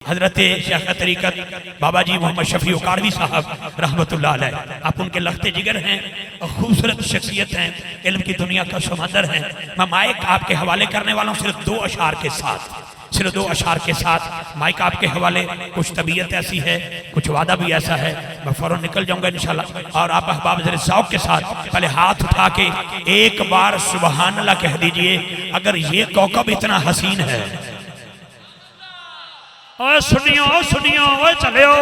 हजरत शेख तरीकत बाबा जी मोहम्मद शफी उकाड़वी साहब रहमतुल्लाह अलैह, आप उनके लखते जिगर हैं और खूबसूरत शख्सियत हैं, इल्म की दुनिया का समंदर हैं। मैं माइक आपके हवाले करने वाला हूँ सिर्फ दो अशार के साथ माइक आपके हवाले। कुछ तबीयत ऐसी है, कुछ वादा भी ऐसा है, मैं फौरन निकल जाऊंगा इंशाल्लाह। और आप अहबाब ज़रा ज़ौक़ के साथ पहले हाथ उठा के एक बार सुबहान अल्लाह कह दीजिए अगर ये कौकब इतना हसीन है। ओए सुनियो ओए चलियो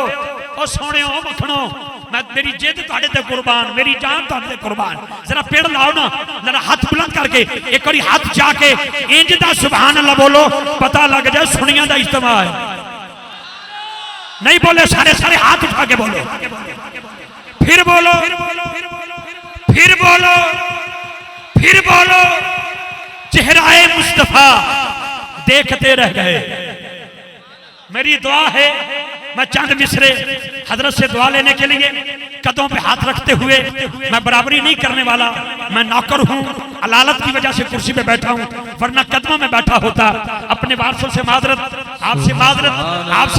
ओ सोनियो मखनो, मैं मेरी जिद तुहाडे ते कुर्बान, मेरी जान तुहाडे ते कुर्बान। जरा पेड़ लाओ ना, जरा हाथ बुलंद करके एक बारी हाथ जाके इंज दा सुभान अल्लाह बोलो, पता लग जाए सुनिया दा इज्तिमा है। नहीं बोले सारे सारे हाथ उठा के बोलो, फिर बोलो, फिर बोलो, फिर बोलो। चेहराए मुस्तफा देखते रह गए। मेरी दुआ है, मैं चंद मिसरे हजरत से दुआ लेने के लिए कदमों पे हाथ रखते हुए, मैं बराबरी नहीं करने वाला, मैं नौकर हूँ, अलालत की वजह से कुर्सी पे बैठा हूँ, वरना कदमों में बैठा होता। अपने वारसों से माजरत, आपसे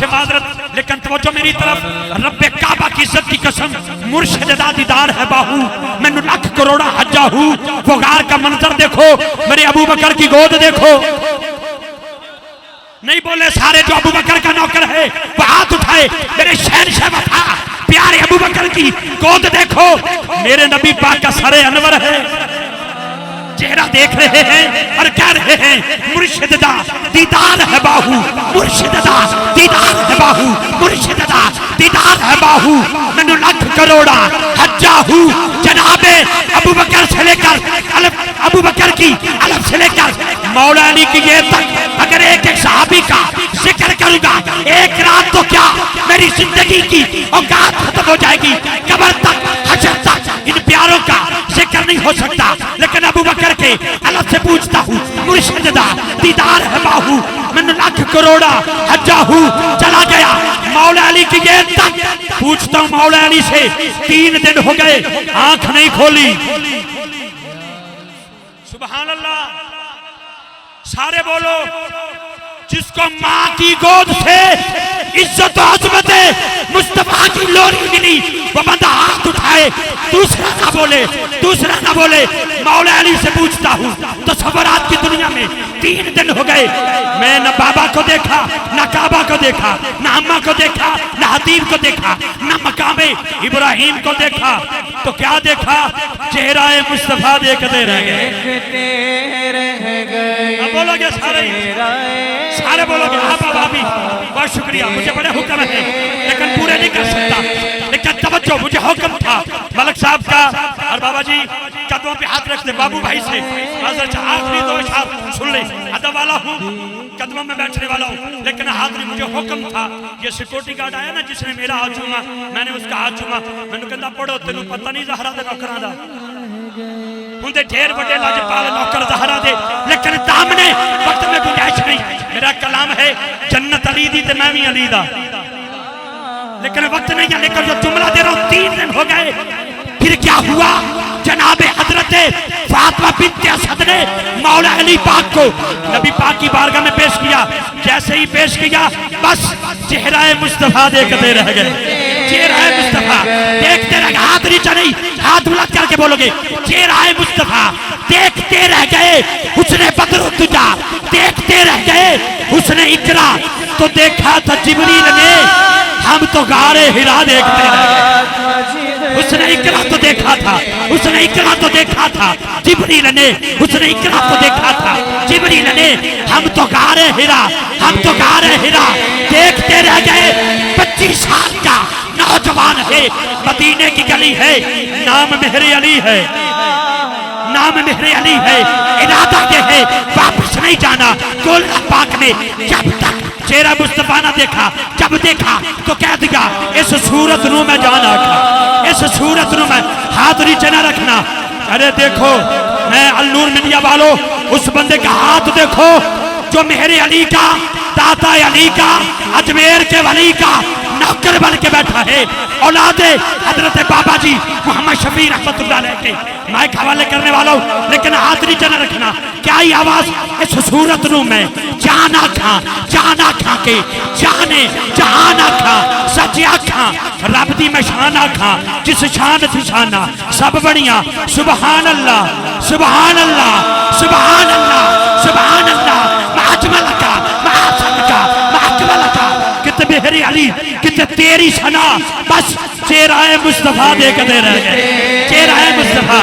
माजरत, लेकिन तवज्जो मेरी तरफ। रब्बे काबा की इज्जत की कसम, मुर्शिद दा दीदार है बाहू, मैनू लाख करोड़ा हज्जा हूँ। वो गार का मंजर देखो, मेरे अबू बकर की गोद देखो। नहीं बोले सारे जो अबू बकर का नौकर है वो हाथ उठाए, मेरे शहंशाह वफा प्यारे अबू बकर की गोद देखो। मेरे नबी पाक का सरे अनवर है, चेहरा देख रहे हैं और कह रहे हैं मुर्शिद दा दीदार है बाहू, मुर्शिद दा दीदार है बाहू, मुर्शिद दा दीदार है बाहू। मैनू लाख करोड़ा हज्जा हूँ। जनाबे अबू बकर से लेकर अबू बकर की अलग से लेकर मौला अली की ये तक अगर एक एक सहाबी का जिक्र करूंगा एक रात तो क्या मेरी जिंदगी की औकात खत्म हो जाएगी। कब्र तक, हशर तक इन प्यारों का जिक्र नहीं हो सकता। लेकिन अबू बकर के अलग से पूछता हूँ, मुर्शिद दा दीदार है बाहू, मैंने लाख करोड़ा हज्जा हूँ। चला गया मौला अली की ये तक, पूछता हूँ मौला अली से 3 दिन हो गए आंख नहीं खोली। सुभान अल्लाह, सारे बोलो। जिसको माँ की गोद से इज्जत और अजमत मुस्तफा की लोरी मिली, वो बंदा हाथ उठाए, दूसरा ना बोले। मौला अली से पूछता हूँ, तो सवरात की दुनिया में 3 दिन हो गए, मैं न बाबा को देखा, न काबा को देखा, न अम्मा को देखा, न हतीम को देखा, न मकामे इब्राहिम को देखा। तो क्या देखा? चेहराए मुस्तफा देखते रह गए। बोलोगे सारे बोलोगे। आप भाभी बहुत शुक्रिया, मुझे बड़े हुक्म है लेकिन पूरे नहीं कर सकता। लेकिन तवज्जो, मुझे हुक्म था मलक साहब का और बाबा जी कदमों पे हाथ रखते बाबू भाई से। आखिरी 2 अशार सुन ले, अदब वाला हूँ, कदमों में बैठने वाला हूँ, लेकिन आखिरी मुझे हुक्म था। ये सिक्योरिटी गार्ड आया ना जिसने मेरा हाथ चूमा, मैंने उसका हाथ चूमा। मैंने कहता पढ़ो, तेन पता नहीं ज़हरा दे नौकरां दा होंदे ढेर बड़े लाजपाल नौकर ज़हरा दे, लेकिन दामने वक्त में गुंजाइश नहीं। मेरा कलाम है जन्नत अली दी ते मैं भी अली दा, लेकिन वक्त नहीं है। लेकिन जो जुमला दे रहा हूँ 3 दिन हो गए। फिर क्या हुआ? जनाबे हजरत फातिमा बिन्ते असद ने मौला अली पाक को नबी पाक की बारगाह में पेश किया। जैसे ही पेश किया बस चेहराए मुस्तफा देखते रह गए। चेहराए मुस्तफा देखते रह गए। हाथ नीचे नहीं, हाथ बुलंद करके बोलोगे। चेहराए मुस्तफा देखते रह गए। उसने बदर तुजा देखते रह गए। उसने इकरा तो देखा था जिब्रील ने, हम तो गारे हिरा देखते रह गए। उसने इकरा तो देखा था, उसने इकरा तो देखा था जिब्रील ने, उसने इकरा तो देखा था जिब्रील ने, हम तो गारे हिरा, हम तो गारे हिरा देखते रह गए। 25 साल का नौजवान है, मदीने की गली है, नाम मेहरे अली है, नाम मेहरे अली है। इरादा ये है वापस नहीं जाना। गोलरा पाक ने जब तक चेहरा मुस्तफा ना देखा, जब देखा तो कह दिया इस सूरत नू मैं जाना था, इस सूरत नू मैं हाथ नीचे ना रखना। अरे देखो, मैं अलनूर मीडिया वालों उस बंदे का हाथ देखो जो मेहरे अली का, दाता अली का, अजमेर के वली का नौकर बन के बैठा है। औलादे हजरत बाबा जी मोहम्मद शफी रहमतुल्लाह अलैह के माइक हवाले करने वालों, लेकिन हाथ नीचे न रखना। क्या ही आवाज इस सूरत रू में जाना खा के जाने जहाना खा सचिया खा रब दी मैं शाना खा जिस शान थी शाना सब बढ़िया। सुबहान अल्लाह सुबहान अल्लाह सुबहान अल्लाह सुबहान अल्लाह माजमल का मासन का माकबल का कित बेहरी अली कित तेरी सना। बस चेहरा मुस्तफा देखते रह गए, चेहरा मुस्तफा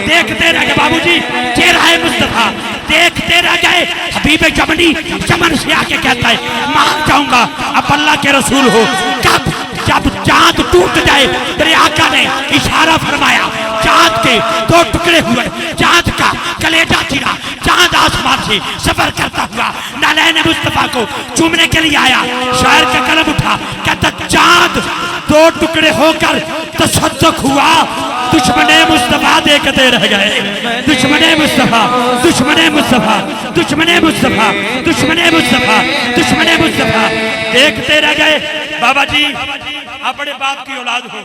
देखते रह गए बाबूजी, चेहरा मुस्तफा देखते रह गए। हबीब जमनी चमन से आके कहता है मान जाऊंगा अब अल्लाह के रसूल हो। कब? जब चांद टूट जाए। तेरे आका ने इशारा फरमाया, चांद के दो टुकड़े हुए, चांद का कलेजा चिरा, चांद आसमान से सफर करता हुआ नालैन मुस्तफा को चूमने के लिए आया। शायर का कलम उठा, कहता चांद दो टुकड़े होकर तसद्दुक हुआ, दुश्मने मुस्तफा देखते रह गए। दुश्मने मुस्तफा दुश्मने मुस्तफा दुश्मने मुस्तफा दुश्मने मुस्तफा दुश्मने मुस्तफा देखते रह गए। बाबा जी आप बड़े बाप की औलाद हो,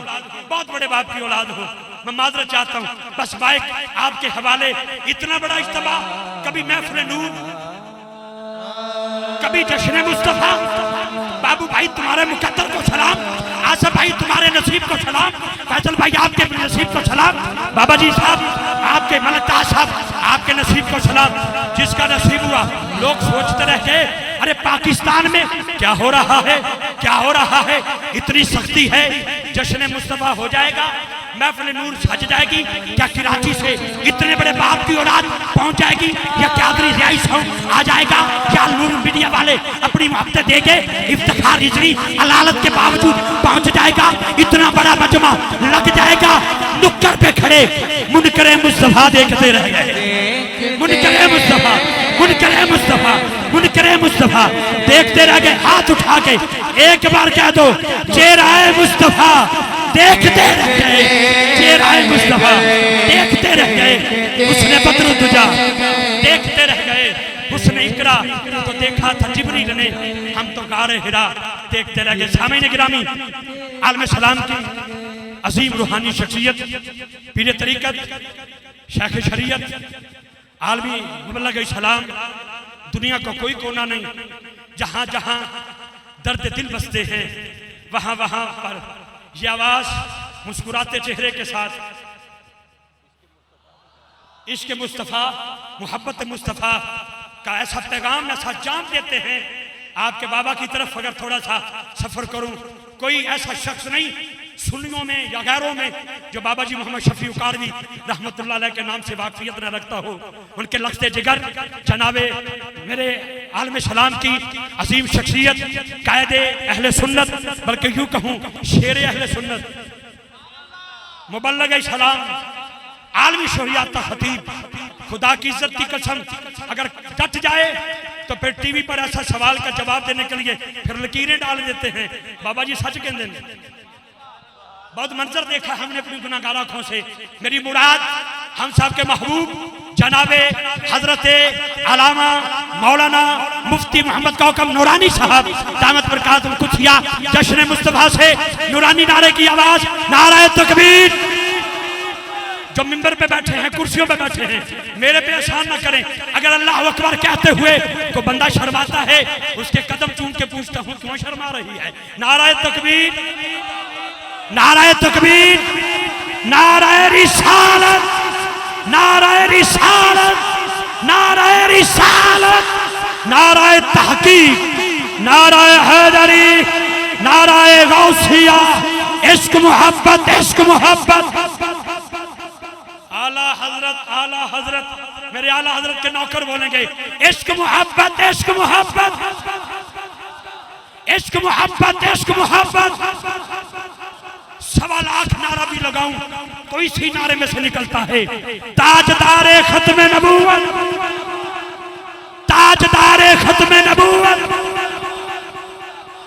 बहुत बड़े बाप की औलाद हो। मैं माजरत चाहता हूँ, बस माइक आपके हवाले। इतना बड़ा इज्तिमा, कभी महफिल नूर, कभी जश्न मुस्तफा। बाबू भाई तुम्हारे मुकद्दर को सलाम, आसफ भाई तुम्हारे नसीब को सलाम, फैसल भाई आपके नसीब को सलाम, बाबा जी साहब आपके मलक साहब आपके नसीब को सलाम। जिसका नसीब हुआ, लोग सोचते रह गए अरे पाकिस्तान में क्या हो रहा है, क्या हो रहा है, इतनी सख्ती है, जश्न मुस्तफा हो जाएगा, महफिल नूर सज जाएगी, क्या कराची से इतने बड़े बाप की औलाद पहुंच जाएगी, या क्यादरी रियाई साउंड आ जाएगा, क्या नूर मीडिया वाले अपनी मोहब्बतें देंगे, इफ्तिखार इजरी अलालत के बावजूद पहुंच जाएगा, इतना बड़ा मजमा लग जाएगा। नुक्कर पे खड़े मुनकरे मुस्तफा देखते रह गए, मुनकरे मुस्तफा मुनकरे मुस्तफा मुनकरे मुस्तफा देखते रह गए। हाथ उठा के एक बार कह दो चेहरा मुस्तफा देखते रह गए, चेहरा मुस्तफा देखते रह गए। उसने बद्र दुजा देखते रह गए, उसने इकरा तो देखा था जिब्रील ने, हम तो गारे हिरा देखते रह गए। सामईन गिरामी आलम सलाम की अजीम रूहानी शख्सियत, पीर तरीकत, शेख शरीयत, आलमी मुबल्लिग सलाम, दुनिया का कोई कोना नहीं जहां जहां दर्द दिल बसते हैं, वहां वहां पर ये आवाज मुस्कुराते चेहरे के साथ इश्क मुस्तफ़ा मोहब्बत मुस्तफ़ा का ऐसा पैगाम, ऐसा जाम देते हैं। आपके बाबा की तरफ अगर थोड़ा सा सफर करूं, कोई ऐसा शख्स नहीं सुन्नियों में या गैरों में जो बाबा जी मोहम्मद शफी उकारवी रहमतुल्लाह अलैह के नाम से वाकफियत न रखता हो। उनके लफ्ज़े जिगर जनाबे मेरे आलम सलाम की अजीम शख्सियत, कायदे अहले सुन्नत, बल्कि यूं कहूँ शेर अहले सुन्नत, मुबल्लिग सलाम, आलमी शोहरियात खतीब। खुदा की इज्जत की कसम अगर कट जाए तो फिर टीवी पर ऐसा सवाल का जवाब देने के लिए फिर लकीरें डाल देते हैं। बाबा जी सच कहते हैं, बहुत मंजर देखा हमने अपनी गुनाहगार आंखों से। मेरी मुराद हम साहब के महबूब जनाबे हजरत अलामा मौलाना मुफ्ती मोहम्मद कौकब नूरानी साहब दामत बरकातुहुल कुद्सिया जश्न मुस्तफा से नूरानी नारे की आवाज, नारे तकबीर। जो मिंबर पे बैठे हैं, कुर्सियों पे बैठे हैं, मेरे पे एहसान न करें। अगर अल्लाह अकबर कहते हुए को बंदा शर्माता है, उसके कदम चूम के पूछता हूँ क्यों शर्मा रही है। नारे तकबीर, नारे तकबीर, नारे रिसालत, नारे रिसालत, नारे रिसालत, नारे तहकीक, नारे हैदरी, नारे गौसिया, इश्क मोहब्बत, इश्क मोहब्बत। आला हजरत, आला हजरत, मेरे आला हजरत के नौकर बोलेंगे इश्क मोहब्बत, इश्क मोहब्बत, इश्क मोहब्बत, इश्क मोहब्बत। 1.25 लाख नारा भी लगाऊं तो इसी नारे में से निकलता है, ताजदारे खत्म नबूवत, ताजदारे खत्म नबूवत,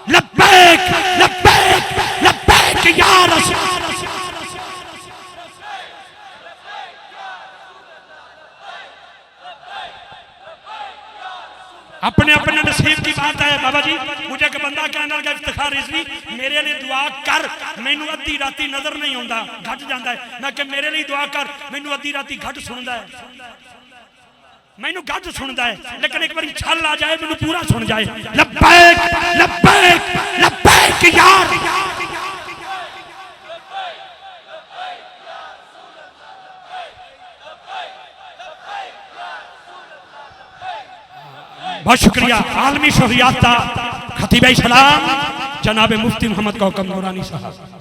लब्बैक लब्बैक लब्बैक या रसूल। अपने अपने नसीब की बात है बाबा जी। मुझे एक बंदा कहने लगा इफ्तिखार रिजवी मेरे लिए दुआ कर, मैनू अद्धी राती नजर नहीं आउंदा, घट जांदा है। मैं कहा मेरे लिए दुआ कर, मैनू अद्धी राती घट सुनदा है, मैनू घट सुनदा है, लेकिन एक बार छल आ जाए मैनू पूरा सुन जाए। लब्बैक लब्बैक लब्बैक यार बहुत शुक्रिया। आलमी शोहरियात खतीब इस्लाम जनाब मुफ्ती मोहम्मद कौकब नूरानी साहब।